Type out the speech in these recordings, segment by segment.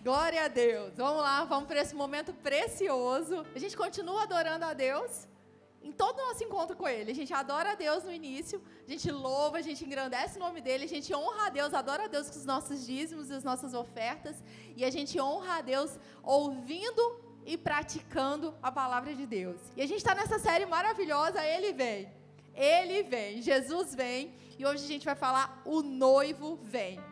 Glória a Deus. Vamos lá, vamos para esse momento precioso. A gente continua adorando a Deus em todo o nosso encontro com Ele. A gente adora a Deus no início, a gente louva, a gente engrandece o nome dEle, a gente honra a Deus, adora a Deus com os nossos dízimos e as nossas ofertas, e a gente honra a Deus ouvindo e praticando a palavra de Deus. E a gente está nessa série maravilhosa, Ele vem, Jesus vem, e hoje a gente vai falar o noivo vem.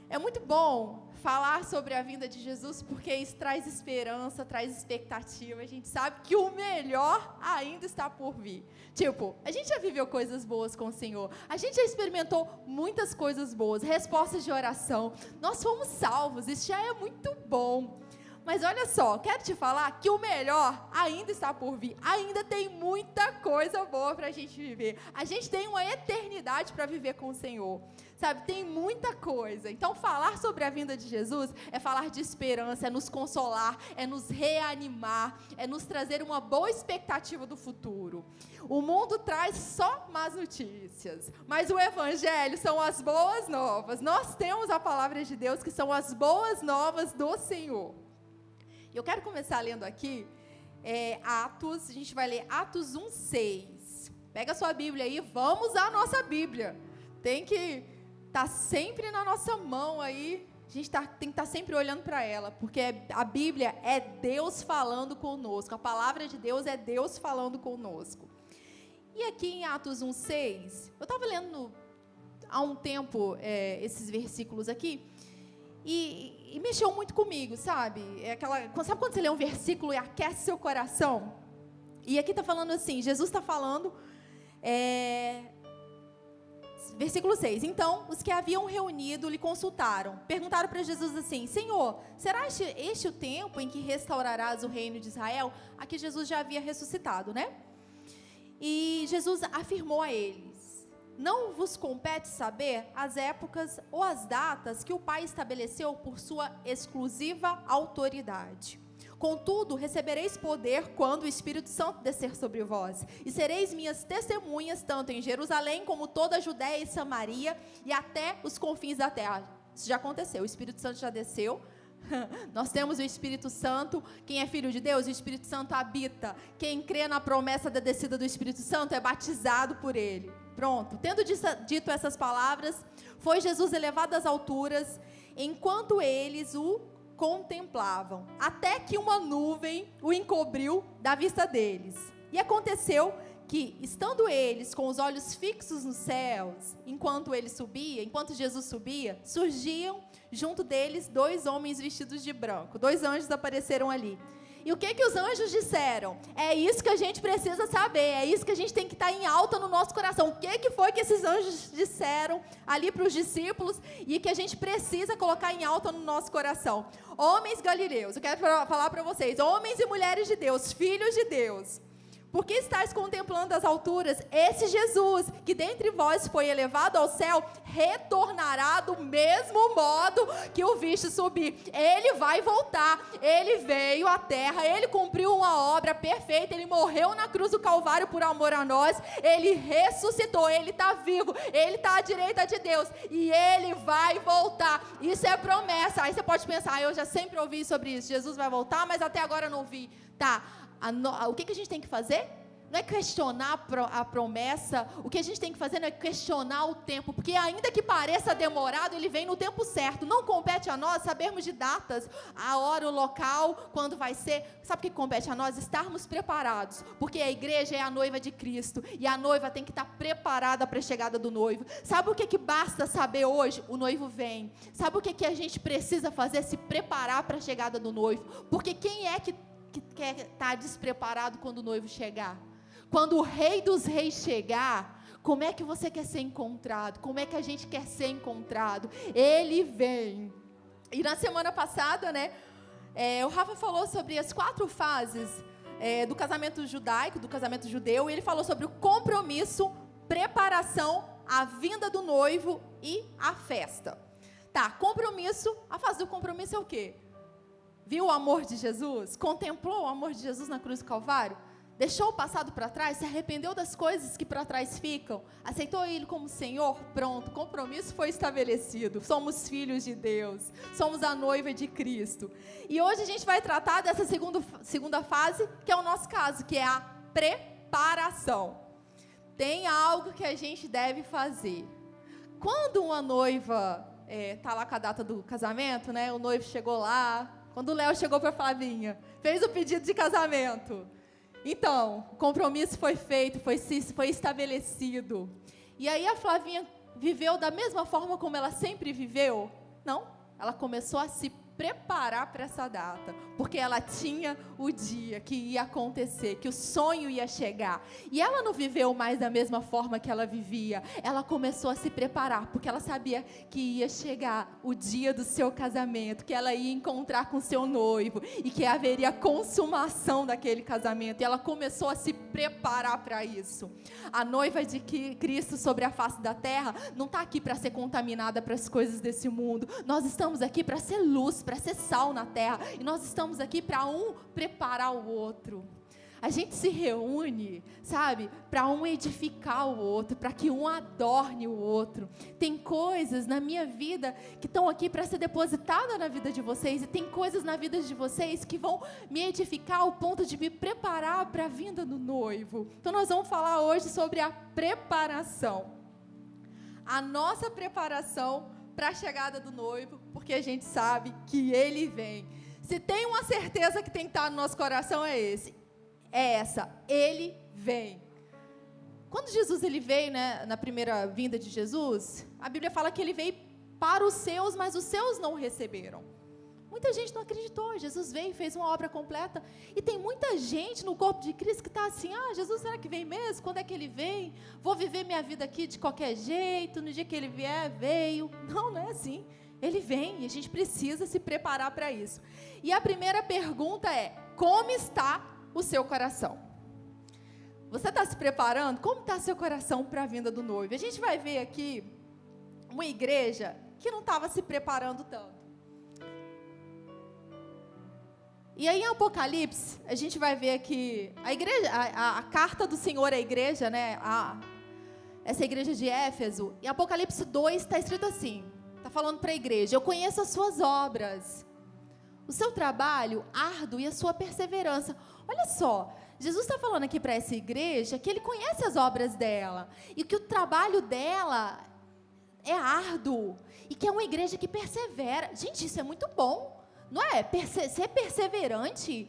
É muito bom falar sobre a vinda de Jesus, porque isso traz esperança, traz expectativa. A gente sabe que o melhor ainda está por vir. Tipo, a gente já viveu coisas boas com o Senhor, a gente já experimentou muitas coisas boas, respostas de oração, nós fomos salvos, isso já é muito bom. Mas olha só, quero te falar que o melhor ainda está por vir. Ainda tem muita coisa boa para a gente viver. A gente tem uma eternidade para viver com o Senhor. Sabe, tem muita coisa. Então, falar sobre a vinda de Jesus é falar de esperança, é nos consolar, é nos reanimar, é nos trazer uma boa expectativa do futuro. O mundo traz só más notícias, mas o Evangelho são as boas novas. Nós temos a palavra de Deus, que são as boas novas do Senhor. Eu quero começar lendo aqui Atos, a gente vai ler Atos 1:6. Pega a sua Bíblia aí, vamos à nossa Bíblia. Tem que estar sempre na nossa mão aí, a gente tem que estar sempre olhando para ela, porque a Bíblia é Deus falando conosco, a palavra de Deus é Deus falando conosco. E aqui em Atos 1:6, eu estava lendo há um tempo esses versículos aqui, e mexeu muito comigo, sabe? Sabe quando você lê um versículo e aquece seu coração? E aqui está falando assim, Jesus está falando, versículo 6, então os que haviam reunido lhe consultaram, perguntaram para Jesus assim, Senhor, será este o tempo em que restaurarás o reino de Israel? Aqui Jesus já havia ressuscitado, né? E Jesus afirmou a eles, não vos compete saber as épocas ou as datas que o Pai estabeleceu por sua exclusiva autoridade. Contudo, recebereis poder quando o Espírito Santo descer sobre vós, e sereis minhas testemunhas, tanto em Jerusalém como toda a Judéia e Samaria, e até os confins da terra. Isso já aconteceu, o Espírito Santo já desceu. Nós temos o Espírito Santo. Quem é filho de Deus, o Espírito Santo habita. Quem crê na promessa da descida do Espírito Santo é batizado por ele. Pronto, tendo dito essas palavras, foi Jesus elevado às alturas, enquanto eles o contemplavam, até que uma nuvem o encobriu da vista deles. E aconteceu que, estando eles com os olhos fixos nos céus, enquanto Jesus subia, surgiam junto deles 2 homens vestidos de branco. 2 anjos apareceram ali. E o que os anjos disseram? É isso que a gente precisa saber, é isso que a gente tem que estar em alta no nosso coração. O que foi que esses anjos disseram ali para os discípulos e que a gente precisa colocar em alta no nosso coração? Homens galileus, eu quero falar para vocês, homens e mulheres de Deus, filhos de Deus, por que estáis contemplando as alturas? Esse Jesus, que dentre vós foi elevado ao céu, retornará do mesmo modo que o viste subir. Ele vai voltar, ele veio à terra, ele cumpriu uma obra perfeita, ele morreu na cruz do Calvário por amor a nós, ele ressuscitou, ele está vivo, ele está à direita de Deus, e ele vai voltar. Isso é promessa. Aí você pode pensar, eu já sempre ouvi sobre isso, Jesus vai voltar, mas até agora eu não vi. Tá. O que a gente tem que fazer? Não é questionar a promessa, o que a gente tem que fazer não é questionar o tempo, porque ainda que pareça demorado, ele vem no tempo certo. Não compete a nós sabermos de datas, a hora, o local, quando vai ser. Sabe o que compete a nós? Estarmos preparados, porque a igreja é a noiva de Cristo, e a noiva tem que estar preparada para a chegada do noivo. Sabe o que basta saber hoje? O noivo vem. Sabe o que a gente precisa fazer? Se preparar para a chegada do noivo, porque quem é que quer estar despreparado quando o noivo chegar? Quando o Rei dos Reis chegar, como é que você quer ser encontrado? Como é que a gente quer ser encontrado? Ele vem. E na semana passada, né, o Rafa falou sobre as 4 fases do casamento judaico, do casamento judeu, e ele falou sobre o compromisso, preparação, a vinda do noivo e a festa. Tá, compromisso, a fase do compromisso é o quê? Viu o amor de Jesus? Contemplou o amor de Jesus na cruz do Calvário? deixou o passado para trás, se arrependeu das coisas que para trás ficam, aceitou Ele como Senhor, pronto, compromisso foi estabelecido, somos filhos de Deus, somos a noiva de Cristo. E hoje a gente vai tratar dessa segunda fase, que é o nosso caso, que é a preparação. Tem algo que a gente deve fazer. Quando uma noiva está lá com a data do casamento, né, o noivo chegou lá, quando o Léo chegou para a Flavinha, fez o pedido de casamento. Então, o compromisso foi feito, foi estabelecido. E aí a Flavinha viveu da mesma forma como ela sempre viveu? Não, ela começou a se preparar para essa data, porque ela tinha o dia que ia acontecer, que o sonho ia chegar. E ela não viveu mais da mesma forma que ela vivia. Ela começou a se preparar, porque ela sabia que ia chegar o dia do seu casamento, que ela ia encontrar com seu noivo e que haveria consumação daquele casamento. E ela começou a se preparar para isso. A noiva de Cristo sobre a face da terra não está aqui para ser contaminada para as coisas desse mundo. Nós estamos aqui para ser luz, para ser sal na terra, e nós estamos aqui para um preparar o outro. A gente se reúne, sabe, para um edificar o outro, para que um adorne o outro. Tem coisas na minha vida que estão aqui para ser depositada na vida de vocês, e tem coisas na vida de vocês que vão me edificar ao ponto de me preparar para a vinda do noivo. Então nós vamos falar hoje sobre a preparação. A nossa preparação para a chegada do noivo, porque a gente sabe que ele vem. Se tem uma certeza que tem que estar no nosso coração, é essa, ele vem. Quando Jesus ele veio, né, na primeira vinda de Jesus, a Bíblia fala que ele veio para os seus, mas os seus não o receberam. Muita gente não acreditou. Jesus veio e fez uma obra completa. E tem muita gente no corpo de Cristo que está assim: Jesus, será que vem mesmo? Quando é que ele vem? Vou viver minha vida aqui de qualquer jeito, no dia que ele vier, veio. Não é assim. Ele vem e a gente precisa se preparar para isso. E a primeira pergunta é: como está o seu coração? Você está se preparando? Como está seu coração para a vinda do noivo? A gente vai ver aqui uma igreja que não estava se preparando tanto. E aí em Apocalipse, a gente vai ver que a igreja, a carta do Senhor à igreja, né, essa igreja de Éfeso, em Apocalipse 2 está escrito assim, está falando para a igreja: eu conheço as suas obras, o seu trabalho árduo e a sua perseverança. Olha só, Jesus está falando aqui para essa igreja que ele conhece as obras dela, e que o trabalho dela é árduo, e que é uma igreja que persevera. Gente, isso é muito bom. Não é? Ser perseverante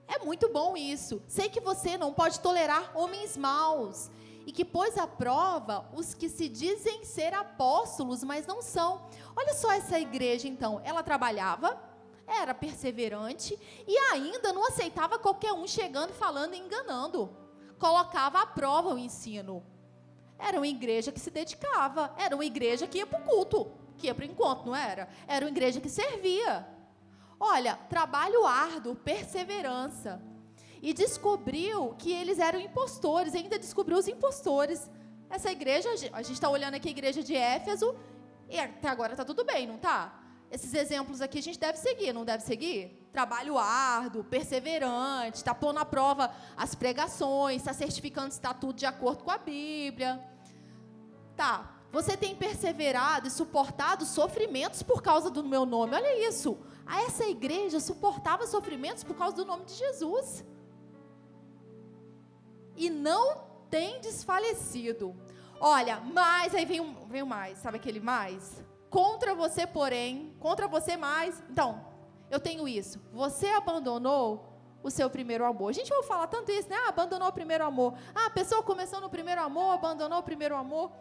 é muito bom isso. Sei que você não pode tolerar homens maus, e que pôs à prova os que se dizem ser apóstolos, mas não são. Olha só essa igreja então, ela trabalhava, era perseverante, e ainda não aceitava qualquer um chegando e falando e enganando. Colocava à prova o ensino. Era uma igreja que se dedicava, era uma igreja que ia para o culto, que ia para o encontro, não era? Era uma igreja que servia. Olha, trabalho árduo, perseverança. E descobriu que eles eram impostores, ainda descobriu os impostores. Essa igreja, a gente está olhando aqui a igreja de Éfeso, e até agora está tudo bem, não está? Esses exemplos aqui a gente deve seguir, não deve seguir? Trabalho árduo, perseverante, está pondo à prova as pregações, está certificando se está tudo de acordo com a Bíblia. Tá, você tem perseverado e suportado sofrimentos por causa do meu nome. Olha isso. Essa igreja suportava sofrimentos por causa do nome de Jesus. E não tem desfalecido. Olha, mas aí vem o mais. Sabe aquele mais? Contra você, porém, contra você mais. Então, eu tenho isso. Você abandonou o seu primeiro amor. A gente vai falar tanto isso, né? Abandonou o primeiro amor. A pessoa começou no primeiro amor, abandonou o primeiro amor.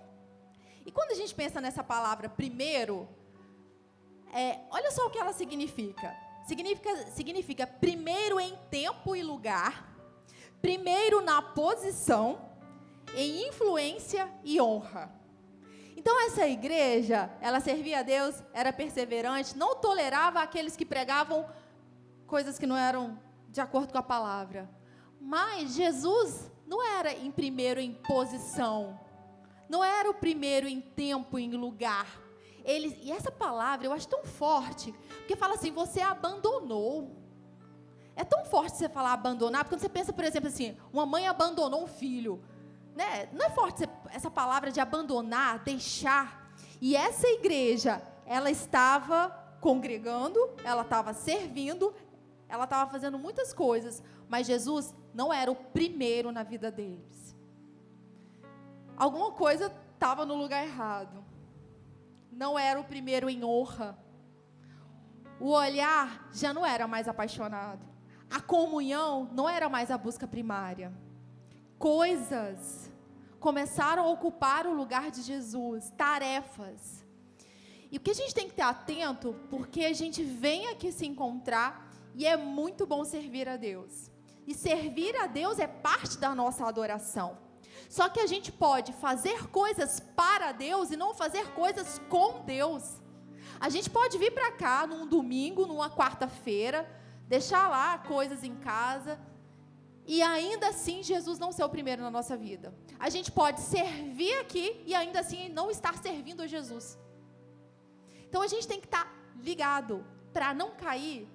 E quando a gente pensa nessa palavra primeiro, olha só o que ela significa. Significa primeiro em tempo e lugar, primeiro na posição, em influência e honra. Então essa igreja, ela servia a Deus, era perseverante, não tolerava aqueles que pregavam coisas que não eram de acordo com a palavra. Mas Jesus não era em primeiro em posição, não era o primeiro em tempo e em lugar. E essa palavra eu acho tão forte, porque fala assim: você abandonou. é tão forte você falar abandonar, porque quando você pensa, por exemplo, assim, uma mãe abandonou um filho, né? Não é forte essa palavra de abandonar, deixar. E essa igreja, ela estava congregando, ela estava servindo, ela estava fazendo muitas coisas, mas Jesus não era o primeiro na vida deles. Alguma coisa estava no lugar errado. Não era o primeiro em honra. O olhar já não era mais apaixonado. A comunhão não era mais a busca primária. Coisas começaram a ocupar o lugar de Jesus, tarefas. E o que a gente tem que ter atento, porque a gente vem aqui se encontrar e é muito bom servir a Deus. E servir a Deus é parte da nossa adoração. Só que a gente pode fazer coisas para Deus e não fazer coisas com Deus. A gente pode vir para cá num domingo, numa quarta-feira, deixar lá coisas em casa e ainda assim Jesus não ser o primeiro na nossa vida. A gente pode servir aqui e ainda assim não estar servindo a Jesus. Então a gente tem que estar ligado para não cair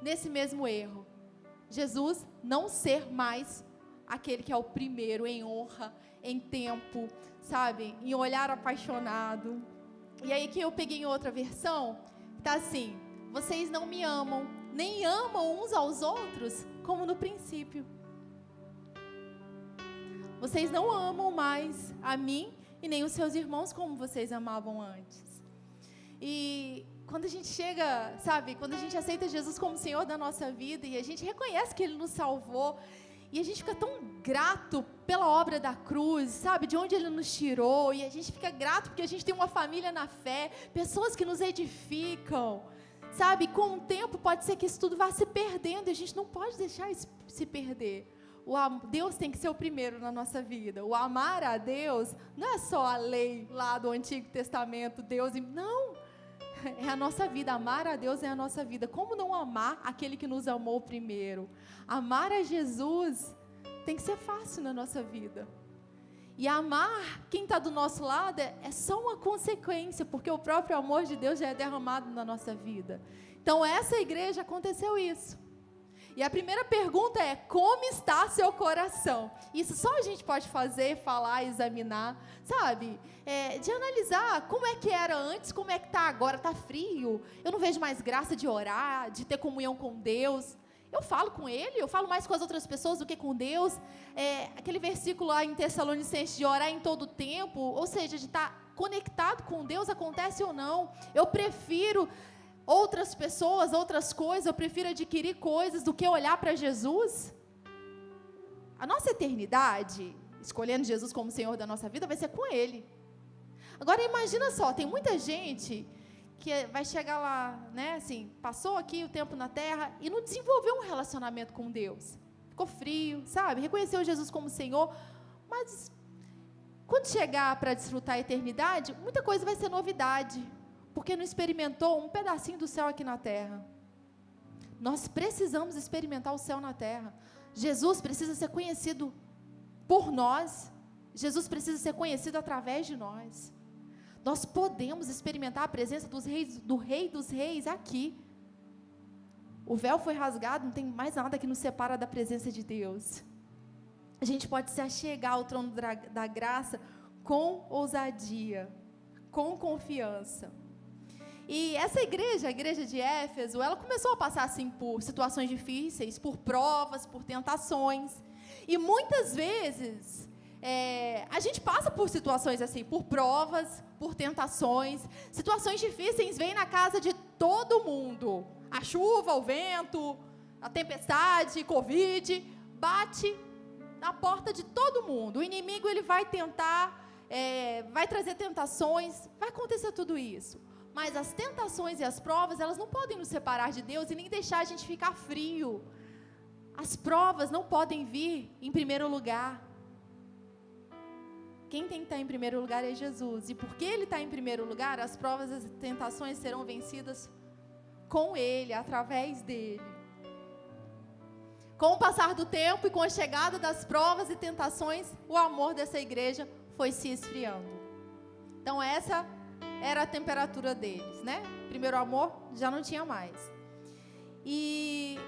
nesse mesmo erro. Jesus não ser mais aquele que é o primeiro em honra, em tempo, sabe? Em olhar apaixonado. E aí que eu peguei em outra versão, tá assim: vocês não me amam, nem amam uns aos outros como no princípio. Vocês não amam mais a mim e nem os seus irmãos como vocês amavam antes. E quando a gente chega, sabe, quando a gente aceita Jesus como Senhor da nossa vida e a gente reconhece que Ele nos salvou, e a gente fica tão grato pela obra da cruz, sabe, de onde Ele nos tirou, e a gente fica grato porque a gente tem uma família na fé, pessoas que nos edificam, sabe, com o tempo pode ser que isso tudo vá se perdendo, e a gente não pode deixar isso se perder. Deus tem que ser o primeiro na nossa vida. O amar a Deus não é só a lei lá do Antigo Testamento, não, é a nossa vida. Amar a Deus é a nossa vida. Como não amar aquele que nos amou primeiro? Amar a Jesus tem que ser fácil na nossa vida. E amar quem está do nosso lado é só uma consequência, porque o próprio amor de Deus já é derramado na nossa vida. Então essa igreja aconteceu isso. E a primeira pergunta é: como está seu coração? Isso só a gente pode fazer, falar, examinar, sabe? De analisar como é que era antes, como é que está agora. Está frio, eu não vejo mais graça de orar, de ter comunhão com Deus. Eu falo com Ele, eu falo mais com as outras pessoas do que com Deus. Aquele versículo lá em Tessalonicenses de orar em todo tempo, ou seja, de estar conectado com Deus, acontece ou não. Eu prefiro outras pessoas, outras coisas, eu prefiro adquirir coisas do que olhar para Jesus. A nossa eternidade, escolhendo Jesus como Senhor da nossa vida, vai ser com Ele. Agora imagina só, tem muita gente que vai chegar lá, né, assim, passou aqui o tempo na terra e não desenvolveu um relacionamento com Deus. Ficou frio, sabe? Reconheceu Jesus como Senhor, mas quando chegar para desfrutar a eternidade, muita coisa vai ser novidade, porque não experimentou um pedacinho do céu aqui na terra. Nós precisamos experimentar o céu na terra. Jesus precisa ser conhecido por nós. Jesus precisa ser conhecido através de nós. Nós podemos experimentar a presença do Rei dos Reis aqui. O véu foi rasgado, não tem mais nada que nos separa da presença de Deus. A gente pode se achegar ao trono da graça com ousadia, com confiança. E essa igreja, a igreja de Éfeso, ela começou a passar assim por situações difíceis, por provas, por tentações. E muitas vezes a gente passa por situações assim, por provas, por tentações. Situações difíceis vêm na casa de todo mundo. A chuva, o vento, a tempestade, Covid, bate na porta de todo mundo. O inimigo ele vai tentar, vai trazer tentações, vai acontecer tudo isso. Mas as tentações e as provas, elas não podem nos separar de Deus e nem deixar a gente ficar frio. As provas não podem vir em primeiro lugar. Quem tem que estar em primeiro lugar é Jesus. E porque Ele está em primeiro lugar, as provas e as tentações serão vencidas com Ele, através dEle. Com o passar do tempo e com a chegada das provas e tentações, o amor dessa igreja foi se esfriando. Então essa era a temperatura deles, né? Primeiro amor já não tinha mais. E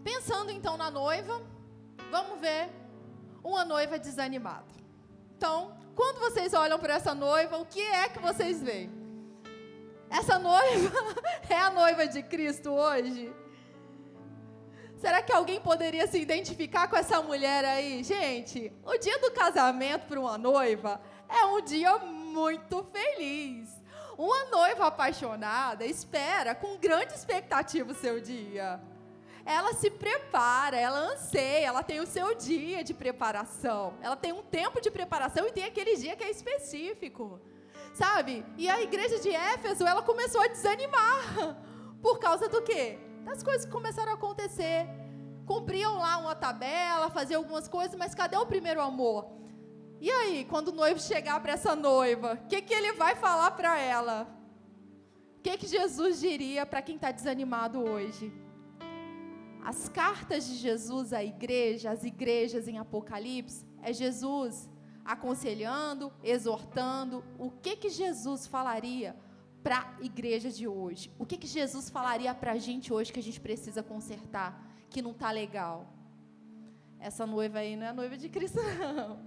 Pensando então na noiva, vamos ver uma noiva desanimada. Então, quando vocês olham para essa noiva, o que é que vocês veem? Essa noiva é a noiva de Cristo hoje? Será que alguém poderia se identificar com essa mulher aí? Gente, o dia do casamento para uma noiva é um dia muito feliz. Uma noiva apaixonada espera com grande expectativa o seu dia. Ela se prepara, ela anseia, ela tem o seu dia de preparação. Ela tem um tempo de preparação e tem aquele dia que é específico, sabe? E a igreja de Éfeso, ela começou a desanimar. Por causa do quê? Das coisas que começaram a acontecer. Cumpriam lá uma tabela, faziam algumas coisas, mas cadê o primeiro amor? E aí, quando o noivo chegar para essa noiva, o que ele vai falar para ela? O que Jesus diria para quem está desanimado hoje? As cartas de Jesus à igreja, as igrejas em Apocalipse, é Jesus aconselhando, exortando. O que Jesus falaria para a igreja de hoje? O que Jesus falaria para a gente hoje que a gente precisa consertar, que não está legal? Essa noiva aí não é a noiva de Cristo, não.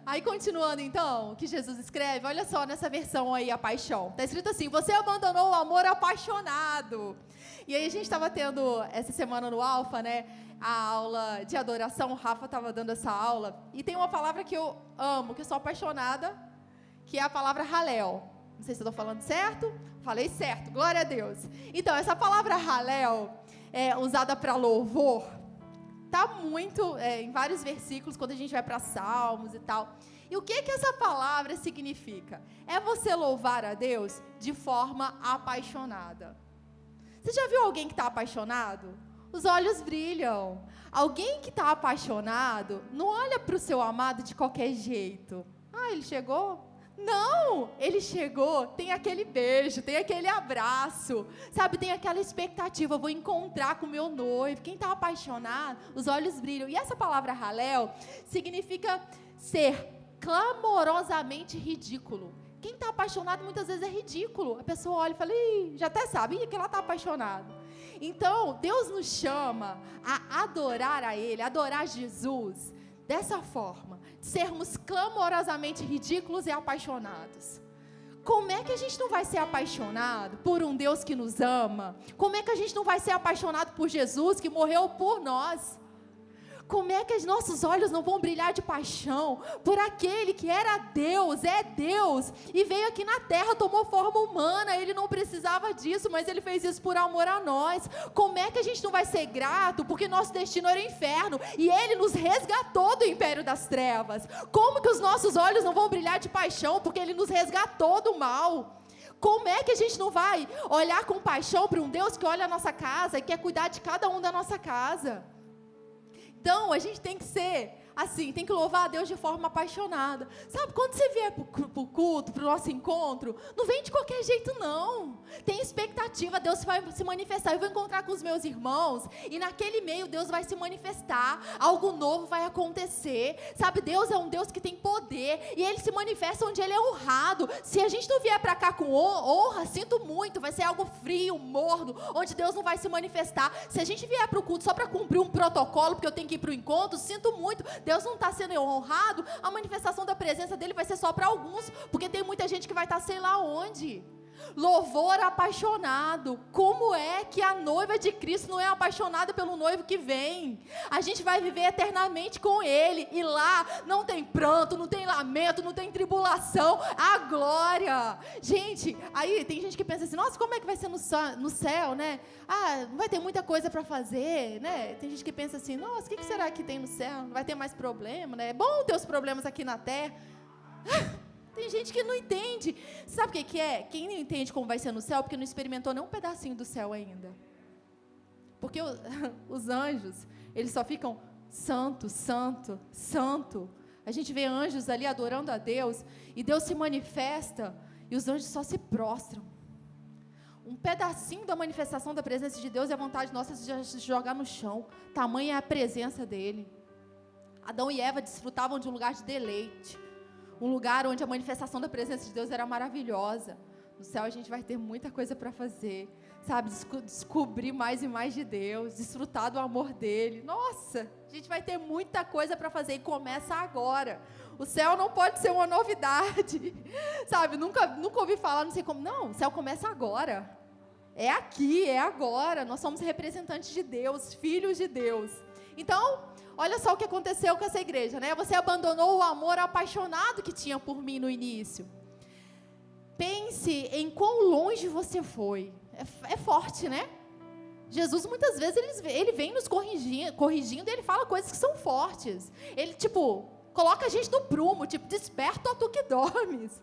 Aí, continuando então, o que Jesus escreve, olha só nessa versão aí, a paixão. Está escrito assim: você abandonou o amor apaixonado. E aí a gente estava tendo, essa semana no Alfa, né, a aula de adoração, o Rafa estava dando essa aula, e tem uma palavra que eu amo, que eu sou apaixonada, que é a palavra Halel. Não sei se eu estou falando certo. Falei certo, glória a Deus. Então, essa palavra Halel, usada para louvor, está muito em vários versículos, quando a gente vai para Salmos e tal. E o que essa palavra significa? É você louvar a Deus de forma apaixonada. Você já viu alguém que está apaixonado? Os olhos brilham. Alguém que está apaixonado não olha para o seu amado de qualquer jeito. Ah, ele chegou? Não, ele chegou, tem aquele beijo, tem aquele abraço, sabe, tem aquela expectativa, eu vou encontrar com o meu noivo. Quem está apaixonado, os olhos brilham. E essa palavra halel significa ser clamorosamente ridículo. Quem está apaixonado muitas vezes é ridículo. A pessoa olha e fala, ih, já até sabe que ela está apaixonada. Então, Deus nos chama a adorar a Ele, a adorar Jesus, dessa forma, de sermos clamorosamente ridículos e apaixonados. Como é que a gente não vai ser apaixonado por um Deus que nos ama? Como é que a gente não vai ser apaixonado por Jesus, que morreu por nós? Como é que os nossos olhos não vão brilhar de paixão por aquele que era Deus, é Deus, e veio aqui na terra, tomou forma humana? Ele não precisava disso, mas Ele fez isso por amor a nós. Como é que a gente não vai ser grato, porque nosso destino era o inferno, e Ele nos resgatou do império das trevas? Como que os nossos olhos não vão brilhar de paixão, porque Ele nos resgatou do mal? Como é que a gente não vai olhar com paixão para um Deus que olha a nossa casa e quer cuidar de cada um da nossa casa? Então, a gente tem que ser assim, tem que louvar a Deus de forma apaixonada. Sabe, quando você vier para o culto, para o nosso encontro, não vem de qualquer jeito, não. Tem expectativa, Deus vai se manifestar. Eu vou encontrar com os meus irmãos, e naquele meio Deus vai se manifestar, algo novo vai acontecer. Sabe, Deus é um Deus que tem poder, e Ele se manifesta onde Ele é honrado. Se a gente não vier para cá com honra, sinto muito, vai ser algo frio, morno, onde Deus não vai se manifestar. Se a gente vier para o culto só para cumprir um protocolo, porque eu tenho que ir para o encontro, sinto muito, Deus não está sendo honrado, a manifestação da presença dele vai ser só para alguns, porque tem muita gente que vai estar sei lá onde. Louvor apaixonado. Como é que a noiva de Cristo não é apaixonada pelo noivo que vem? A gente vai viver eternamente com Ele, e lá não tem pranto, não tem lamento, não tem tribulação, a glória. Gente, aí tem gente que pensa assim, nossa, como é que vai ser no céu, né? Ah, não vai ter muita coisa para fazer, né? Tem gente que pensa assim, nossa, o que será que tem no céu? Não vai ter mais problema, né? É bom ter os problemas aqui na terra. Tem gente que não entende. Sabe o que é? Quem não entende como vai ser no céu, porque não experimentou nem um pedacinho do céu ainda. Porque os anjos, eles só ficam santo, santo, santo. A gente vê anjos ali adorando a Deus, e Deus se manifesta, e os anjos só se prostram. Um pedacinho da manifestação da presença de Deus é a vontade nossa de se jogar no chão. Tamanha é a presença dEle. Adão e Eva desfrutavam de um lugar de deleite. Um lugar onde a manifestação da presença de Deus era maravilhosa. No céu a gente vai ter muita coisa para fazer, sabe? Descobrir mais e mais de Deus, desfrutar do amor dele. Nossa, a gente vai ter muita coisa para fazer e começa agora. O céu não pode ser uma novidade, sabe? Nunca ouvi falar, não sei como. Não, o céu começa agora. É aqui, é agora. Nós somos representantes de Deus, filhos de Deus. Então, olha só o que aconteceu com essa igreja, né? Você abandonou o amor apaixonado que tinha por mim no início. Pense em quão longe você foi. É forte, né? Jesus, muitas vezes, ele vem nos corrigindo e ele fala coisas que são fortes. Ele, coloca a gente no prumo, desperta, ó tu que dormes.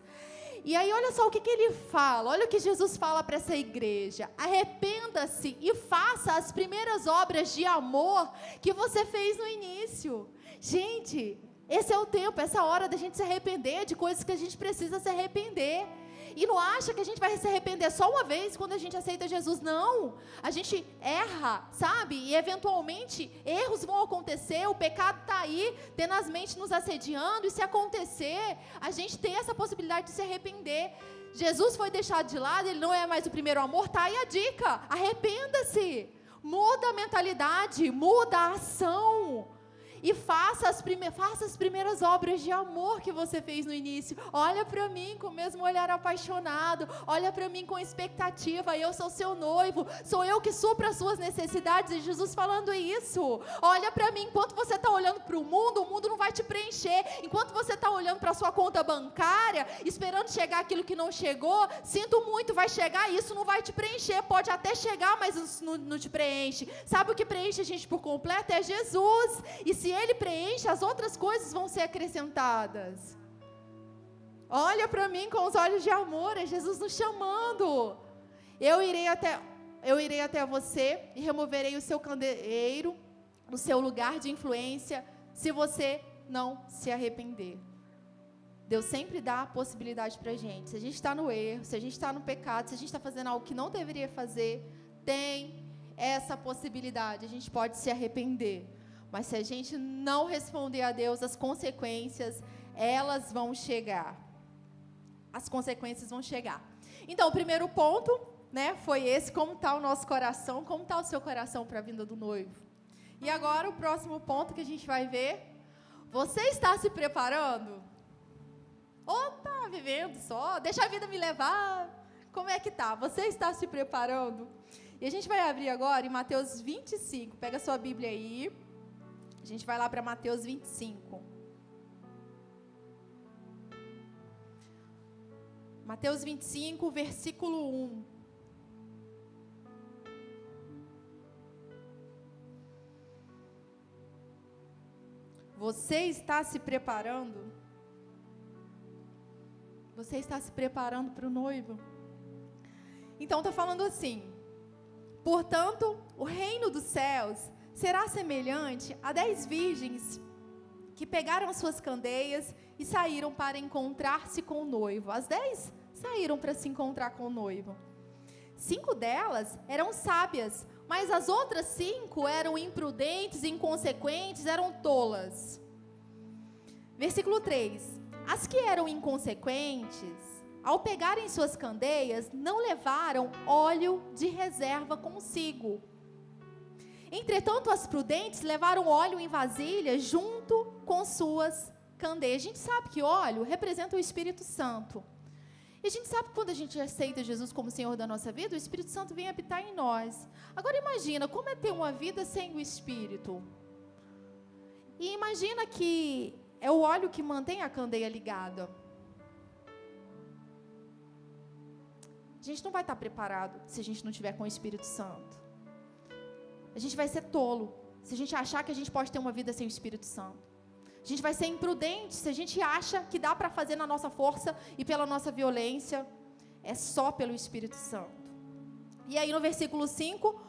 E aí, olha só o que ele fala. Olha o que Jesus fala para essa igreja. Arrependa-se e faça as primeiras obras de amor que você fez no início. Gente, esse é o tempo, essa hora da gente se arrepender de coisas que a gente precisa se arrepender. E não acha que a gente vai se arrepender só uma vez quando a gente aceita Jesus, não. A gente erra, sabe? E eventualmente erros vão acontecer, o pecado está aí, tenazmente nos assediando, e se acontecer, a gente tem essa possibilidade de se arrepender. Jesus foi deixado de lado, ele não é mais o primeiro amor, tá aí a dica, arrependa-se, muda a mentalidade, muda a ação. E faça as primeiras obras de amor que você fez no início. Olha para mim com o mesmo olhar apaixonado. Olha para mim com expectativa. Eu sou seu noivo. Sou eu que supro as suas necessidades. E Jesus falando isso. Olha para mim. Enquanto você está olhando para o mundo não vai te preencher. Enquanto você está olhando para a sua conta bancária, esperando chegar aquilo que não chegou, sinto muito, vai chegar e isso não vai te preencher. Pode até chegar, mas não te preenche. Sabe o que preenche a gente por completo? É Jesus. E se Ele preenche, as outras coisas vão ser acrescentadas. Olha para mim com os olhos de amor, é Jesus nos chamando. Eu irei até você e removerei o seu candeeiro do seu lugar de influência, se você não se arrepender. Deus sempre dá a possibilidade para a gente. Se a gente está no erro, se a gente está no pecado, se a gente está fazendo algo que não deveria fazer, tem essa possibilidade, a gente pode se arrepender. Mas se a gente não responder a Deus, as consequências, elas vão chegar. As consequências vão chegar. Então, o primeiro ponto, né, foi esse, como está o nosso coração, como está o seu coração para a vinda do noivo. E agora, o próximo ponto que a gente vai ver, você está se preparando? Ou está vivendo só? Deixa a vida me levar? Como é que está? Você está se preparando? E a gente vai abrir agora em Mateus 25, pega a sua Bíblia aí. A gente vai lá para Mateus 25. Mateus 25, versículo 1. Você está se preparando? Você está se preparando para o noivo? Então está falando assim: portanto, o reino dos céus será semelhante a 10 virgens que pegaram as suas candeias e saíram para encontrar-se com o noivo. As 10 saíram para se encontrar com o noivo. 5 delas eram sábias, mas as outras 5 eram imprudentes, inconsequentes, eram tolas. Versículo 3. As que eram inconsequentes, ao pegarem suas candeias, não levaram óleo de reserva consigo. Entretanto, as prudentes levaram óleo em vasilha junto com suas candeias. A gente sabe que óleo representa o Espírito Santo. E a gente sabe que quando a gente aceita Jesus como Senhor da nossa vida, o Espírito Santo vem habitar em nós. Agora imagina, como é ter uma vida sem o Espírito? E imagina que é o óleo que mantém a candeia ligada. A gente não vai estar preparado se a gente não tiver com o Espírito Santo. A gente vai ser tolo se a gente achar que a gente pode ter uma vida sem o Espírito Santo. A gente vai ser imprudente se a gente acha que dá para fazer na nossa força e pela nossa violência. É só pelo Espírito Santo. E aí no versículo 5,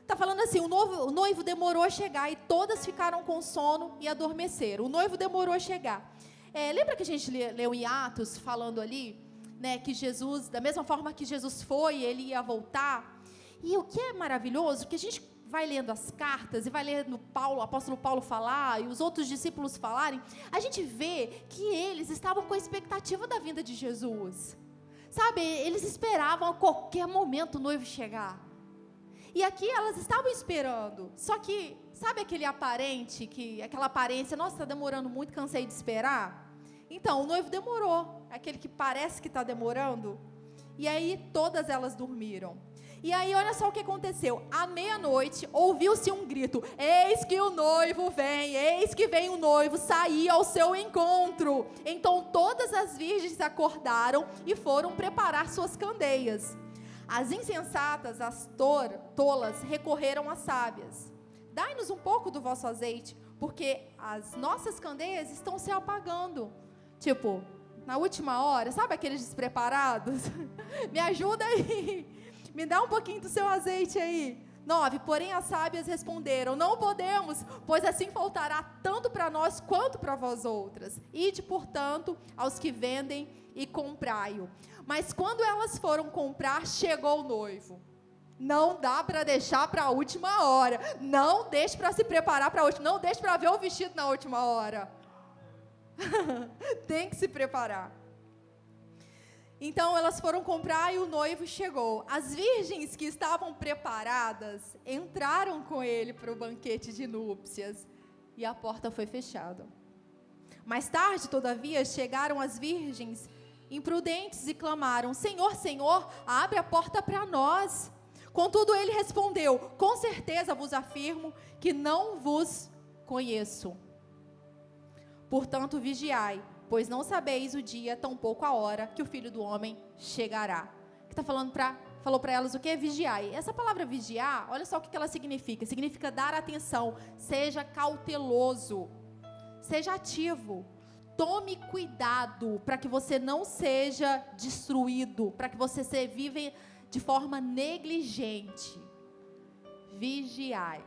está falando assim: o noivo demorou a chegar e todas ficaram com sono e adormeceram. O noivo demorou a chegar. Lembra que a gente leu em Atos, falando ali, né, que Jesus, da mesma forma que Jesus foi, ele ia voltar. E o que é maravilhoso, que a gente vai lendo as cartas e vai lendo o apóstolo Paulo falar e os outros discípulos falarem, a gente vê que eles estavam com a expectativa da vinda de Jesus. sabe, eles esperavam a qualquer momento o noivo chegar. E aqui elas estavam esperando, só que, sabe aquela aparência, nossa, está demorando muito, cansei de esperar? Então, o noivo demorou, aquele que parece que está demorando, e aí todas elas dormiram. E aí, olha só o que aconteceu, à meia-noite, ouviu-se um grito, eis que o noivo vem, eis que vem o noivo sair ao seu encontro. Então, todas as virgens acordaram e foram preparar suas candeias. As insensatas, as tolas, recorreram às sábias. Dai-nos um pouco do vosso azeite, porque as nossas candeias estão se apagando. Tipo, na última hora, sabe aqueles despreparados? Me ajuda aí, me dá um pouquinho do seu azeite aí. 9, porém as sábias responderam, não podemos, pois assim faltará tanto para nós quanto para vós outras. Ide, portanto, aos que vendem e comprai-o. Mas quando elas foram comprar, chegou o noivo. Não dá para deixar para a última hora. Não deixe para se preparar para a última. Não deixe para ver o vestido na última hora. Tem que se preparar. Então elas foram comprar e o noivo chegou. As virgens que estavam preparadas entraram com ele para o banquete de núpcias e a porta foi fechada. Mais tarde, todavia, chegaram as virgens imprudentes e clamaram, Senhor, Senhor, abre a porta para nós. Contudo ele respondeu, com certeza vos afirmo que não vos conheço. Portanto vigiai, pois não sabeis o dia, tampouco a hora, que o Filho do Homem chegará. Que está falando falou para elas o que é vigiai. Essa palavra vigiar, olha só o que ela significa. Significa dar atenção, seja cauteloso, seja ativo. Tome cuidado para que você não seja destruído, para que você viva de forma negligente. Vigiai.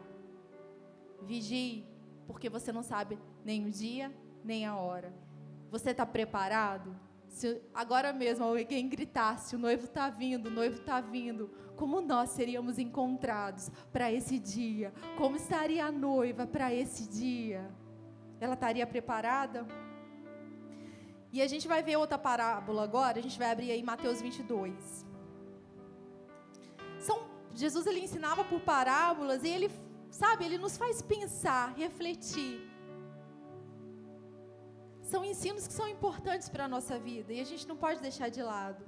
Vigie, porque você não sabe nem o dia, nem a hora. Você está preparado? Se agora mesmo alguém gritasse, o noivo está vindo, o noivo está vindo, como nós seríamos encontrados para esse dia? Como estaria a noiva para esse dia? Ela estaria preparada? E a gente vai ver outra parábola agora, a gente vai abrir aí Mateus 22. Jesus, ele ensinava por parábolas e ele, sabe, ele nos faz pensar, refletir. São ensinos que são importantes para a nossa vida e a gente não pode deixar de lado.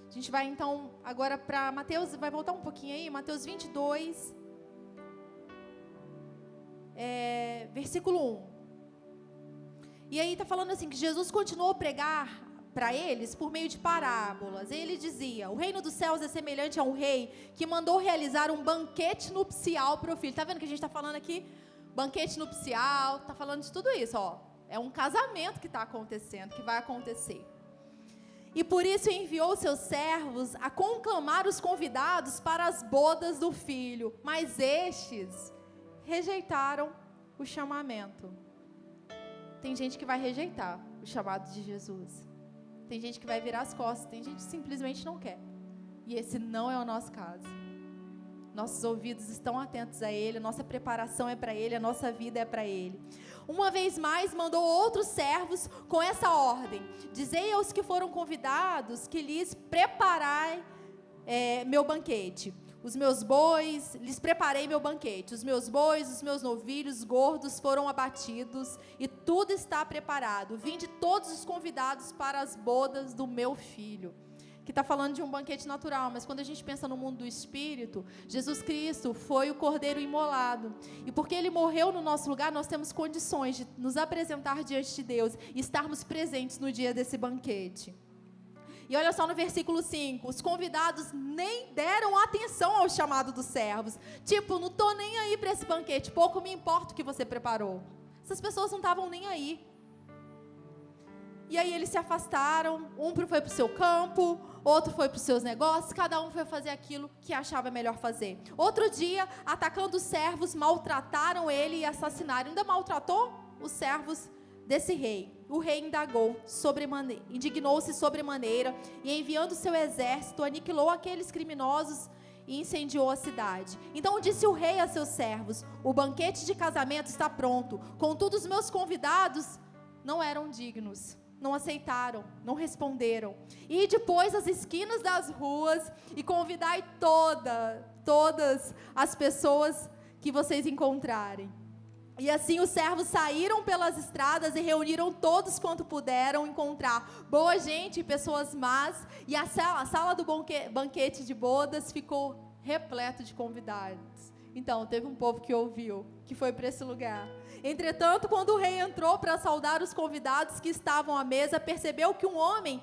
A gente vai então agora para Mateus, vai voltar um pouquinho aí, Mateus 22, versículo 1. E aí está falando assim, que Jesus continuou a pregar para eles por meio de parábolas. Ele dizia, o reino dos céus é semelhante a um rei que mandou realizar um banquete nupcial para o filho. Está vendo que a gente está falando aqui? Banquete nupcial, está falando de tudo isso, ó. É um casamento que está acontecendo, que vai acontecer. E por isso enviou seus servos a conclamar os convidados para as bodas do filho. Mas estes rejeitaram o chamamento. Tem gente que vai rejeitar o chamado de Jesus. Tem gente que vai virar as costas. Tem gente que simplesmente não quer. E esse não é o nosso caso. Nossos ouvidos estão atentos a Ele, a nossa preparação é para Ele, a nossa vida é para Ele. Uma vez mais, mandou outros servos com essa ordem. Dizei aos que foram convidados que lhes preparai meu banquete. Os meus bois, lhes preparei meu banquete. Os meus bois, os meus novilhos gordos foram abatidos e tudo está preparado. Vinde todos os convidados para as bodas do meu filho. Que está falando de um banquete natural, mas quando a gente pensa no mundo do Espírito, Jesus Cristo foi o Cordeiro imolado. E porque Ele morreu no nosso lugar, nós temos condições de nos apresentar diante de Deus e estarmos presentes no dia desse banquete. E olha só no versículo 5, os convidados nem deram atenção ao chamado dos servos. Tipo, não estou nem aí para esse banquete, pouco me importa o que você preparou. Essas pessoas não estavam nem aí. E aí eles se afastaram, um foi para o seu campo, outro foi para os seus negócios, cada um foi fazer aquilo que achava melhor fazer. Outro dia, atacando os servos, maltrataram ele e assassinaram. Ainda maltratou os servos desse rei. O rei indignou-se sobremaneira e enviando seu exército, aniquilou aqueles criminosos e incendiou a cidade. Então disse o rei a seus servos, o banquete de casamento está pronto, contudo os meus convidados não eram dignos. não aceitaram, não responderam. E depois as esquinas das ruas e convidai todas as pessoas que vocês encontrarem. E assim os servos saíram pelas estradas e reuniram todos quanto puderam encontrar, boa gente e pessoas más, e a sala do banquete de bodas ficou repleto de convidados. Então, teve um povo que ouviu, que foi para esse lugar. Entretanto, quando o rei entrou para saudar os convidados que estavam à mesa, percebeu que um homem,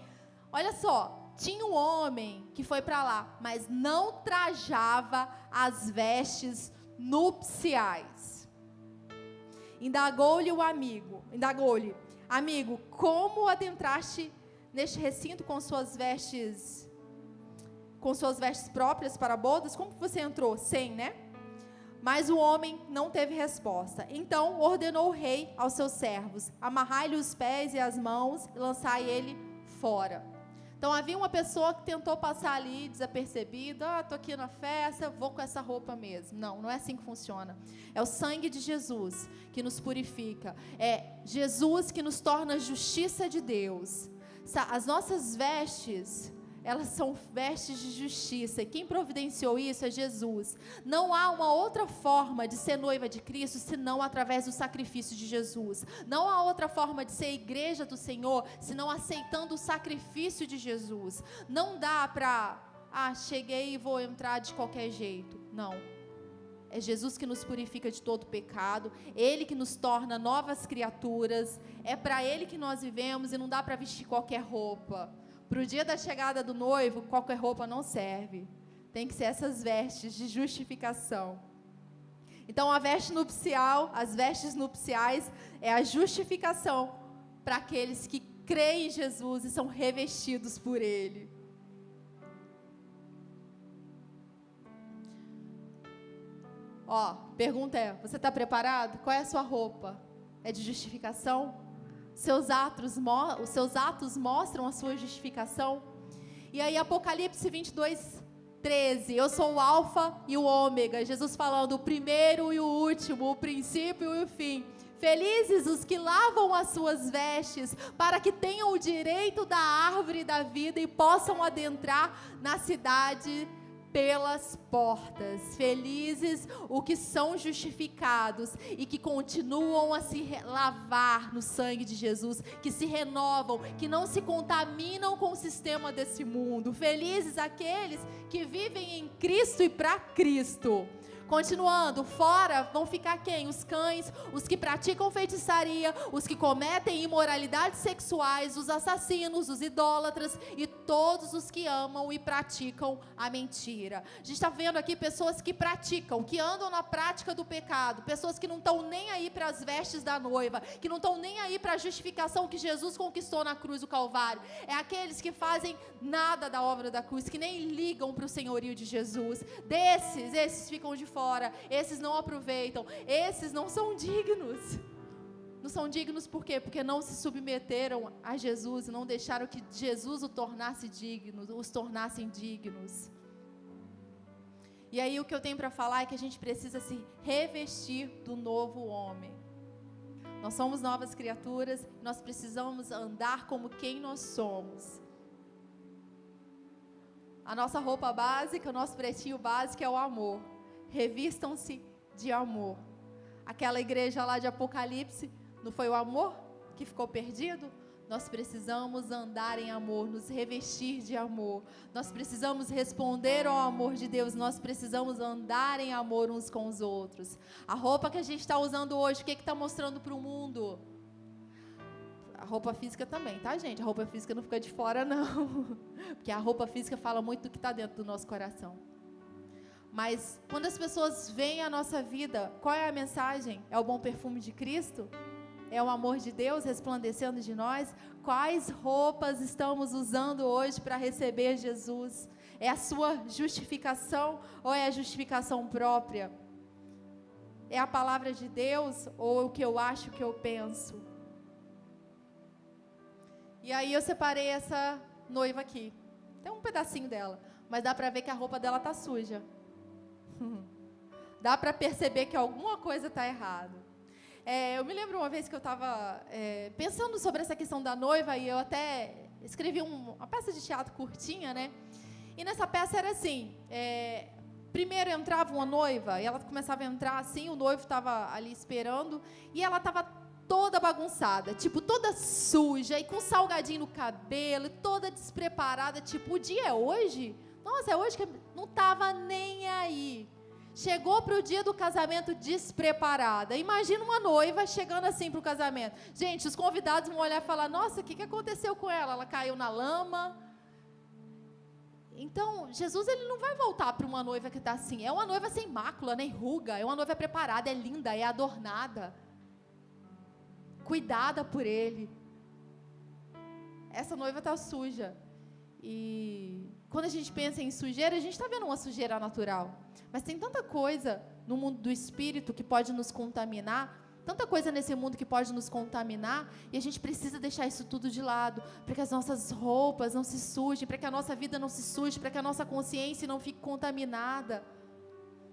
olha só, tinha um homem que foi para lá, mas não trajava as vestes nupciais. Indagou-lhe, amigo, como adentraste neste recinto com suas vestes próprias para bodas? Como que você entrou? Sem, né? Mas o homem não teve resposta. Então ordenou o rei aos seus servos: amarrai-lhe os pés e as mãos e lançai ele fora. Então havia uma pessoa que tentou passar ali desapercebida. Estou aqui na festa, vou com essa roupa mesmo. Não é assim que funciona. É o sangue de Jesus que nos purifica. É Jesus que nos torna justiça de Deus. As nossas vestes, elas são vestes de justiça, e quem providenciou isso é Jesus. Não há uma outra forma de ser noiva de Cristo, senão através do sacrifício de Jesus. Não há outra forma de ser igreja do Senhor, senão aceitando o sacrifício de Jesus. Não dá para, cheguei e vou entrar de qualquer jeito. Não. É Jesus que nos purifica de todo pecado, Ele que nos torna novas criaturas, é para Ele que nós vivemos, e não dá para vestir qualquer roupa. Para o dia da chegada do noivo, qualquer roupa não serve. Tem que ser essas vestes de justificação. Então, as vestes nupciais é a justificação para aqueles que creem em Jesus e são revestidos por Ele. Pergunta é, você está preparado? Qual é a sua roupa? É de justificação? Os seus atos mostram a sua justificação? E aí Apocalipse 22:13, eu sou o alfa e o ômega, Jesus falando o primeiro e o último, o princípio e o fim. Felizes os que lavam as suas vestes, para que tenham o direito da árvore da vida e possam adentrar na cidade pelas portas. Felizes os que são justificados e que continuam a se lavar no sangue de Jesus, que se renovam, que não se contaminam com o sistema desse mundo. Felizes aqueles que vivem em Cristo e para Cristo. Continuando, fora vão ficar quem? Os cães, os que praticam feitiçaria, os que cometem imoralidades sexuais, os assassinos, os idólatras e todos os que amam e praticam a mentira. A gente está vendo aqui pessoas que praticam, que andam na prática do pecado, pessoas que não estão nem aí para as vestes da noiva, que não estão nem aí para a justificação que Jesus conquistou na cruz do Calvário. É aqueles que fazem nada da obra da cruz, que nem ligam para o senhorio de Jesus. Esses ficam de fora, esses não aproveitam, esses não são dignos. Não são dignos por quê? Porque não se submeteram a Jesus, não deixaram que Jesus os tornassem dignos. E aí o que eu tenho para falar é que a gente precisa se revestir do novo homem. Nós somos novas criaturas, nós precisamos andar como quem nós somos. A nossa roupa básica, o nosso pretinho básico é o amor. Revistam-se de amor. Aquela igreja lá de Apocalipse, não foi o amor que ficou perdido? Nós precisamos andar em amor, nos revestir de amor. Nós precisamos responder ao amor de Deus. Nós precisamos andar em amor uns com os outros. A roupa que a gente está usando hoje, o que está mostrando para o mundo? A roupa física também, tá, gente? A roupa física não fica de fora, não. Porque a roupa física fala muito do que está dentro do nosso coração. Mas quando as pessoas veem a nossa vida, qual é a mensagem? É o bom perfume de Cristo? É o amor de Deus resplandecendo de nós? Quais roupas estamos usando hoje para receber Jesus? É a sua justificação ou é a justificação própria? É a palavra de Deus ou o que eu acho, o que eu penso? E aí eu separei essa noiva aqui. Tem um pedacinho dela, mas dá para ver que a roupa dela tá suja. Dá para perceber que alguma coisa está errada. Eu me lembro uma vez que eu estava pensando sobre essa questão da noiva, e eu até escrevi uma peça de teatro curtinha, né? E nessa peça era assim, primeiro entrava uma noiva, e ela começava a entrar assim, o noivo estava ali esperando, e ela estava toda bagunçada, tipo, toda suja, e com salgadinho no cabelo, toda despreparada, tipo, o dia é hoje? Nossa, é hoje que não estava nem aí. Chegou para o dia do casamento despreparada. Imagina uma noiva chegando assim para o casamento. Gente, os convidados vão olhar e falar, nossa, o que aconteceu com ela? Ela caiu na lama. Então, Jesus ele não vai voltar para uma noiva que está assim. É uma noiva sem mácula, nem ruga. É uma noiva preparada, é linda, é adornada. Cuidada por ele. Essa noiva está suja. E quando a gente pensa em sujeira, a gente está vendo uma sujeira natural. Mas tem tanta coisa no mundo do espírito que pode nos contaminar, tanta coisa nesse mundo que pode nos contaminar, e a gente precisa deixar isso tudo de lado, para que as nossas roupas não se sujem, para que a nossa vida não se suje, para que a nossa consciência não fique contaminada.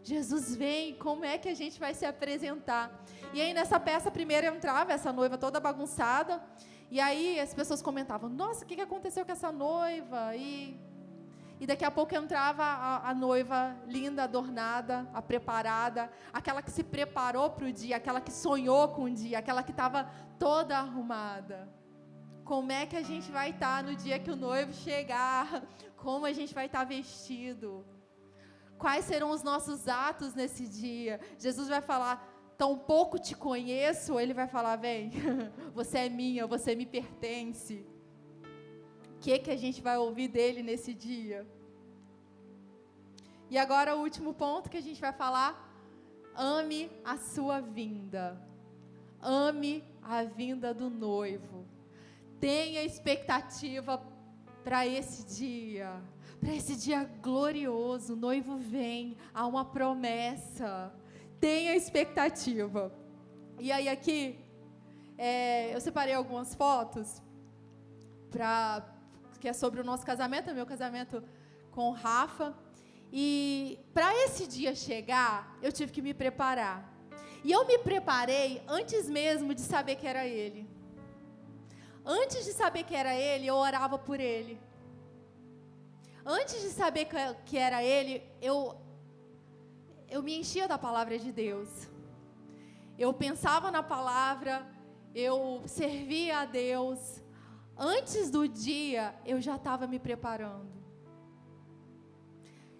Jesus vem, como é que a gente vai se apresentar? E aí nessa peça primeiro entrava essa noiva toda bagunçada, e aí as pessoas comentavam, nossa, o que aconteceu com essa noiva? E daqui a pouco entrava a noiva linda, adornada, a preparada, aquela que se preparou para o dia, aquela que sonhou com o dia, aquela que estava toda arrumada. Como é que a gente vai estar no dia que o noivo chegar? Como a gente vai estar vestido? Quais serão os nossos atos nesse dia? Jesus vai falar, tão pouco te conheço, ou ele vai falar, vem, você é minha, você me pertence. O que a gente vai ouvir dele nesse dia? E agora o último ponto que a gente vai falar, ame a sua vinda. Ame a vinda do noivo. Tenha expectativa para esse dia glorioso. O noivo vem, há uma promessa. Tenha expectativa. E aí aqui, eu separei algumas fotos que é sobre o nosso casamento, meu casamento com o Rafa. E para esse dia chegar, eu tive que me preparar. E eu me preparei antes mesmo de saber que era ele. Antes de saber que era ele, eu orava por ele. Antes de saber que era ele, eu me enchia da palavra de Deus. Eu pensava na palavra, eu servia a Deus. Antes do dia, eu já estava me preparando.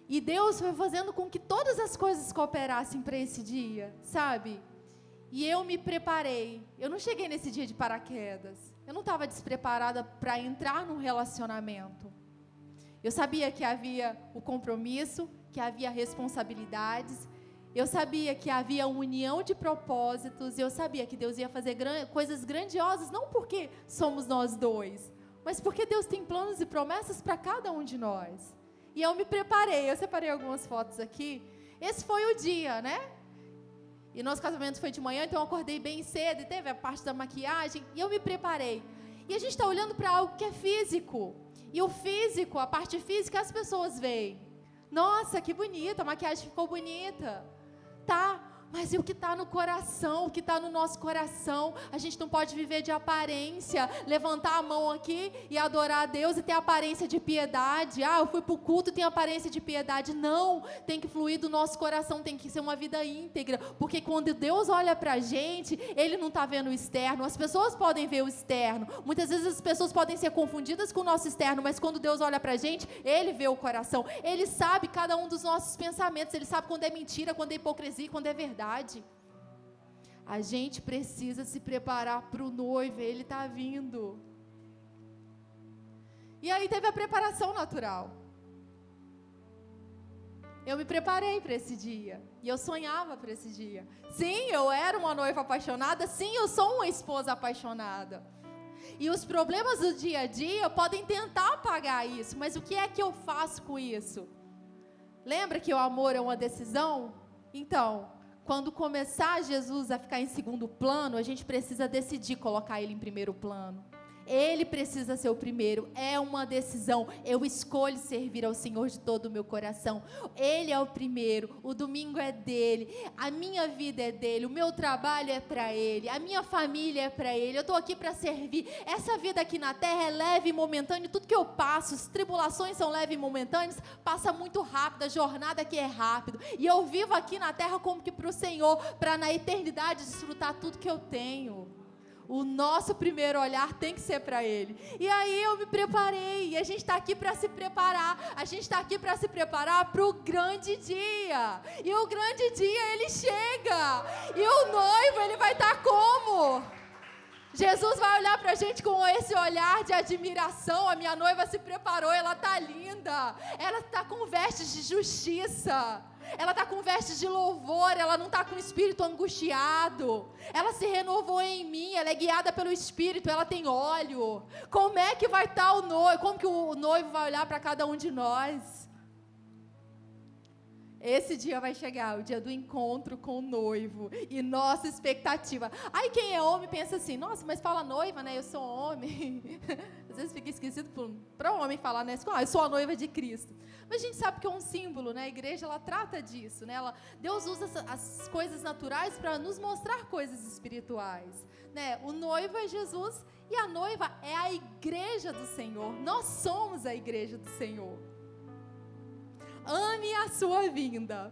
E Deus foi fazendo com que todas as coisas cooperassem para esse dia, sabe? E eu me preparei. Eu não cheguei nesse dia de paraquedas. Eu não estava despreparada para entrar num relacionamento. Eu sabia que havia o compromisso, que havia responsabilidades. Eu sabia que havia união de propósitos, eu sabia que Deus ia fazer coisas grandiosas, não porque somos nós dois, mas porque Deus tem planos e promessas para cada um de nós. E eu me preparei, eu separei algumas fotos aqui. Esse foi o dia, né? E nosso casamento foi de manhã, então eu acordei bem cedo, e teve a parte da maquiagem, e eu me preparei. E a gente está olhando para algo que é físico. E o físico, a parte física, as pessoas veem. Nossa, que bonita, a maquiagem ficou bonita. Tá, mas e o que está no coração, o que está no nosso coração? A gente não pode viver de aparência, levantar a mão aqui e adorar a Deus e ter aparência de piedade. Eu fui para o culto e tenho aparência de piedade. Não, tem que fluir do nosso coração, tem que ser uma vida íntegra, porque quando Deus olha para a gente, Ele não está vendo o externo. As pessoas podem ver o externo, muitas vezes as pessoas podem ser confundidas com o nosso externo, mas quando Deus olha para a gente, Ele vê o coração, Ele sabe cada um dos nossos pensamentos, Ele sabe quando é mentira, quando é hipocrisia, quando é verdade. A gente precisa se preparar para o noivo, ele está vindo. E aí teve a preparação natural. Eu me preparei para esse dia, e eu sonhava para esse dia. Sim, eu era uma noiva apaixonada, sim, eu sou uma esposa apaixonada. E os problemas do dia a dia podem tentar apagar isso, mas o que é que eu faço com isso? Lembra que o amor é uma decisão? Então, quando começar Jesus a ficar em segundo plano, a gente precisa decidir colocar Ele em primeiro plano. Ele precisa ser o primeiro, é uma decisão, eu escolho servir ao Senhor de todo o meu coração, Ele é o primeiro, o domingo é dEle, a minha vida é dEle, o meu trabalho é para Ele, a minha família é para Ele, eu estou aqui para servir, essa vida aqui na terra é leve e momentânea, tudo que eu passo, as tribulações são leves e momentâneas, passa muito rápido, a jornada aqui é rápido, e eu vivo aqui na terra como que para o Senhor, para na eternidade desfrutar tudo que eu tenho. O nosso primeiro olhar tem que ser para Ele. E aí eu me preparei. E a gente está aqui para se preparar. A gente está aqui para se preparar para o grande dia. E o grande dia, Ele chega. E o noivo, Ele vai estar como? Jesus vai olhar para a gente com esse olhar de admiração. A minha noiva se preparou, ela está linda. Ela está com vestes de justiça. Ela está com vestes de louvor, ela não está com o espírito angustiado. Ela se renovou em mim, ela é guiada pelo Espírito, ela tem óleo. Como é que vai estar o noivo? Como que o noivo vai olhar para cada um de nós? Esse dia vai chegar, o dia do encontro com o noivo. E nossa expectativa. Aí quem é homem pensa assim, nossa, mas fala noiva, né? Eu sou homem. Às vezes fica esquisito para o homem falar, né? Eu sou a noiva de Cristo. Mas a gente sabe que é um símbolo, né? A igreja, ela trata disso, né? Deus usa as coisas naturais para nos mostrar coisas espirituais, né? O noivo é Jesus e a noiva é a igreja do Senhor. Nós somos a igreja do Senhor. Ame a sua vinda.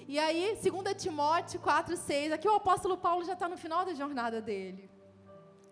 E aí, 2 Timóteo 4:6, aqui o apóstolo Paulo já está no final da jornada dele.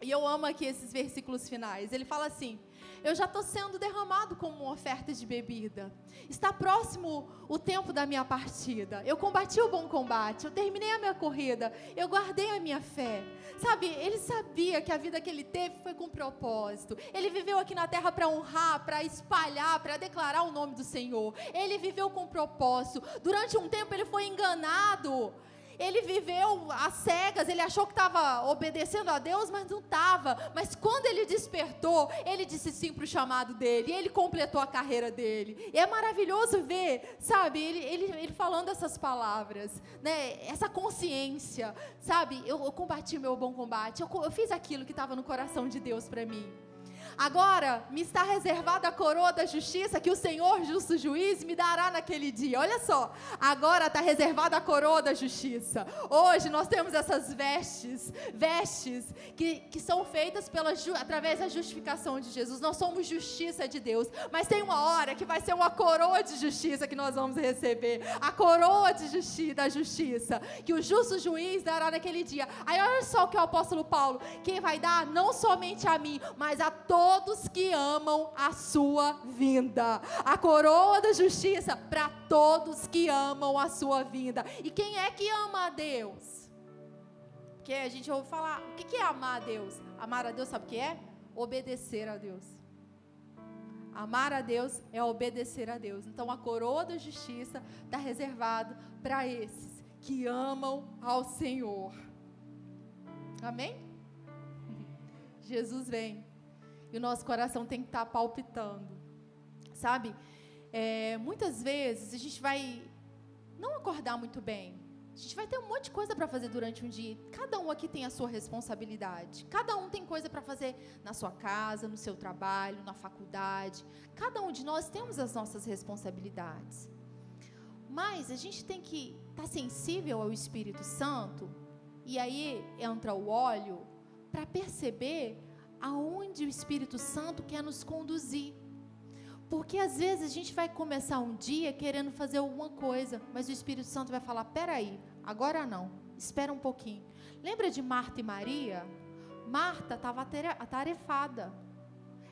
E eu amo aqui esses versículos finais. Ele fala assim: eu já estou sendo derramado como uma oferta de bebida. Está próximo o tempo da minha partida. Eu combati o bom combate, eu terminei a minha corrida, eu guardei a minha fé. Sabe, ele sabia que a vida que ele teve foi com propósito. Ele viveu aqui na terra para honrar, para espalhar, para declarar o nome do Senhor. Ele viveu com propósito. Durante um tempo ele foi enganado. Ele viveu às cegas, ele achou que estava obedecendo a Deus, mas não estava. Mas quando ele despertou, ele disse sim para o chamado dele, ele completou a carreira dele. E é maravilhoso ver, sabe, ele falando essas palavras, né, essa consciência, sabe, eu combati o meu bom combate, eu fiz aquilo que estava no coração de Deus para mim. Agora me está reservada a coroa da justiça que o Senhor, justo juiz, me dará naquele dia. Olha só, agora está reservada a coroa da justiça. Hoje nós temos essas vestes que são feitas através da justificação de Jesus. Nós somos justiça de Deus, mas tem uma hora que vai ser uma coroa de justiça que nós vamos receber. A coroa da justiça que o justo juiz dará naquele dia. Aí olha só o que o apóstolo Paulo, quem vai dar não somente a mim, mas a todos que amam a sua vinda. A coroa da justiça para todos que amam a sua vinda. E quem é que ama a Deus? Porque a gente ouve falar, o que é amar a Deus? Amar a Deus, sabe o que é? Obedecer a Deus. Amar a Deus é obedecer a Deus. Então a coroa da justiça está reservada para esses que amam ao Senhor. Amém? Jesus vem. E o nosso coração tem que estar palpitando, sabe? Muitas vezes a gente vai não acordar muito bem. A gente vai ter um monte de coisa para fazer durante um dia. Cada um aqui tem a sua responsabilidade. Cada um tem coisa para fazer na sua casa, no seu trabalho, na faculdade. Cada um de nós temos as nossas responsabilidades. Mas a gente tem que estar sensível ao Espírito Santo. E aí entra o óleo para perceber aonde o Espírito Santo quer nos conduzir. Porque às vezes a gente vai começar um dia querendo fazer alguma coisa, mas o Espírito Santo vai falar, peraí, agora não, espera um pouquinho. Lembra de Marta e Maria? Marta estava atarefada.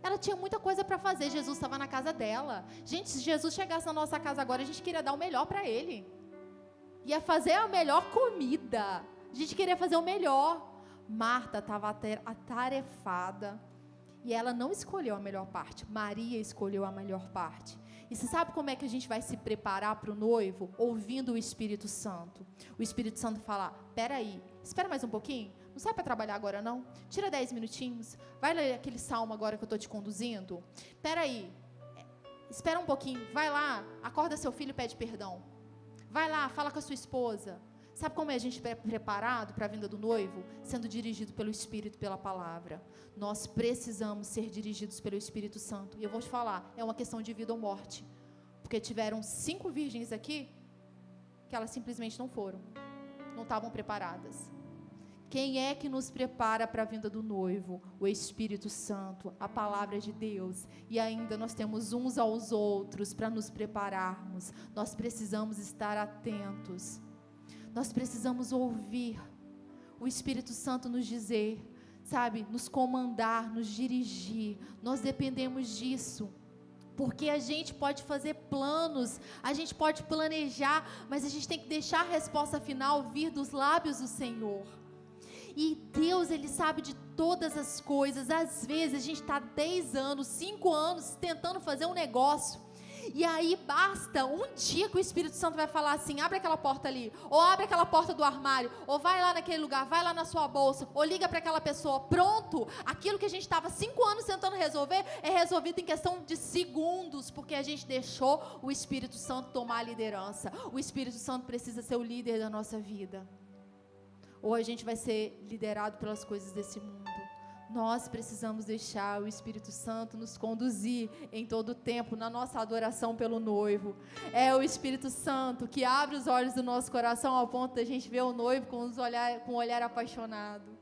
Ela tinha muita coisa para fazer, Jesus estava na casa dela. Gente, se Jesus chegasse na nossa casa agora, a gente queria dar o melhor para Ele. Ia fazer a melhor comida. A gente queria fazer o melhor. Marta estava atarefada e ela não escolheu a melhor parte. Maria escolheu a melhor parte. E você sabe como é que a gente vai se preparar para o noivo? Ouvindo o Espírito Santo. O Espírito Santo fala, peraí, espera mais um pouquinho, não sai para trabalhar agora não? Tira 10 minutinhos, vai ler aquele salmo agora que eu estou te conduzindo. Peraí, espera um pouquinho, vai lá, acorda seu filho e pede perdão. Vai lá, fala com a sua esposa. Sabe como é a gente preparado para a vinda do noivo? Sendo dirigido pelo Espírito, pela palavra. Nós precisamos ser dirigidos pelo Espírito Santo. E eu vou te falar, é uma questão de vida ou morte. Porque tiveram 5 virgens aqui, que elas simplesmente não foram. Não estavam preparadas. Quem é que nos prepara para a vinda do noivo? O Espírito Santo, a palavra de Deus. E ainda nós temos uns aos outros para nos prepararmos. Nós precisamos estar atentos. Nós precisamos ouvir o Espírito Santo nos dizer, sabe, nos comandar, nos dirigir. Nós dependemos disso. Porque a gente pode fazer planos, a gente pode planejar, mas a gente tem que deixar a resposta final vir dos lábios do Senhor. E Deus, Ele sabe de todas as coisas. Às vezes a gente está 10 anos, 5 anos tentando fazer um negócio. E aí basta um dia que o Espírito Santo vai falar assim, abre aquela porta ali, ou abre aquela porta do armário, ou vai lá naquele lugar, vai lá na sua bolsa, ou liga para aquela pessoa. Pronto, aquilo que a gente estava 5 anos tentando resolver, é resolvido em questão de segundos, porque a gente deixou o Espírito Santo tomar a liderança. O Espírito Santo precisa ser o líder da nossa vida. Ou a gente vai ser liderado pelas coisas desse mundo. Nós precisamos deixar o Espírito Santo nos conduzir em todo o tempo, na nossa adoração pelo noivo. É o Espírito Santo que abre os olhos do nosso coração ao ponto da gente ver o noivo com um olhar apaixonado.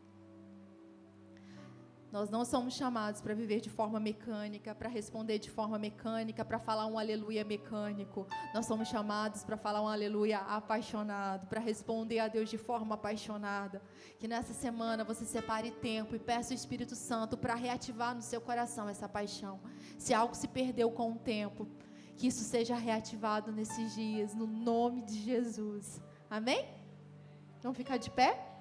Nós não somos chamados para viver de forma mecânica, para responder de forma mecânica, para falar um aleluia mecânico. Nós somos chamados para falar um aleluia apaixonado, para responder a Deus de forma apaixonada. Que nessa semana você separe tempo e peça o Espírito Santo para reativar no seu coração essa paixão. Se algo se perdeu com o tempo, que isso seja reativado nesses dias, no nome de Jesus. Amém? Vamos ficar de pé?